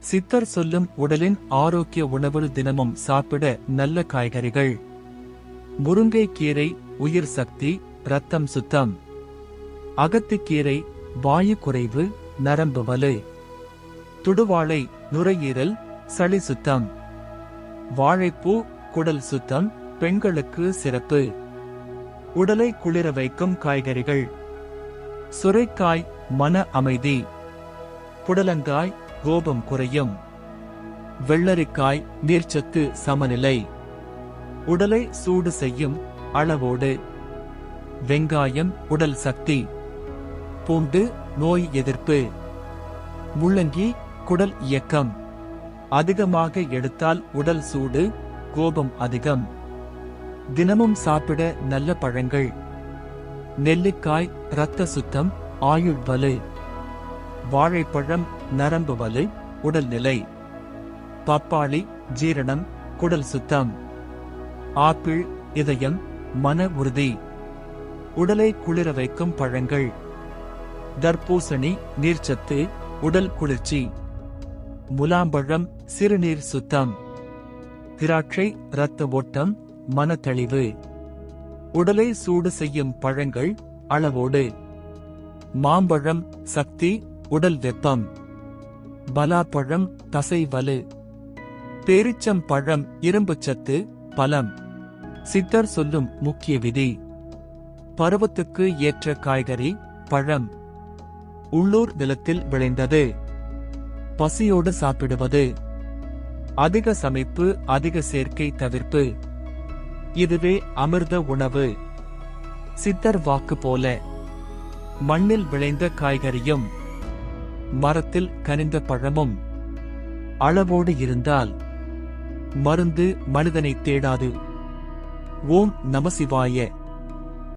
சித்தர் சொல்லும் உடலின் ஆரோக்கிய உணவு தினமும் சாப்பிட நல்ல காய்கறிகள். முருங்கைக்கீரை உயிர் சக்தி, இரத்தம் சுத்தம். அகத்திக்கீரை வாயு குறைவு, நரம்பு வலு. துடுவாழை நுரையீரல், சளி சுத்தம். வாழைப்பூ குடல் சுத்தம், பெண்களுக்கு சிறப்பு. உடலை குளிர வைக்கும் காய்கறிகள். சுரைக்காய் மன அமைதி. புடலங்காய் கோபம் குறையும். வெள்ளரிக்காய் நீர்ச்சத்து சமநிலை. உடலை சூடு செய்யும் அளவோடு. வெங்காயம் உடல் சக்தி. பூண்டு நோய் எதிர்ப்பு. முள்ளங்கி குடல் இயக்கம். அதிகமாக எடுத்தால் உடல் சூடு, கோபம் அதிகம். தினமும் சாப்பிட நல்ல பழங்கள். நெல்லிக்காய் இரத்த சுத்தம், ஆயுள் வலு. வாழைப்பழம் நரம்பு வலு, உடல்நிலை. பப்பாளி ஜீரணம், குடல் சுத்தம். ஆப்பிள் இதயம், மன உறுதி. உடலை குளிர வைக்கும் பழங்கள். தர்பூசணி நீர்ச்சத்து, உடல் குளிர்ச்சி. முலாம்பழம் சிறுநீர் சுத்தம். திராட்சை இரத்த ஓட்டம், மனத்தெளிவு. உடலை சூடு செய்யும் பழங்கள் அளவோடு. மாம்பழம் சக்தி, உடல் வெப்பம். பலாப்பழம் தசை வலு. பேரிச்சம் பழம் இரும்புச்சத்து, பலம். சித்தர் சொல்லும் முக்கிய விதி. பருவத்துக்கு ஏற்ற காய்கறி, பழம். உள்ளூர் நிலத்தில் விளைந்தது. பசியோடு சாப்பிடுவது. அதிக சமைப்பு, அதிக சேர்க்கை தவிர்ப்பு. இதுவே அமிர்த உணவு. சித்தர் வாக்கு போல. மண்ணில் விளைந்த காய்கறியும் மரத்தில் கனிந்த பழமும் அளவோடு இருந்தால் மருந்து மனிதனை தேடாது. ஓம் நமசிவாய.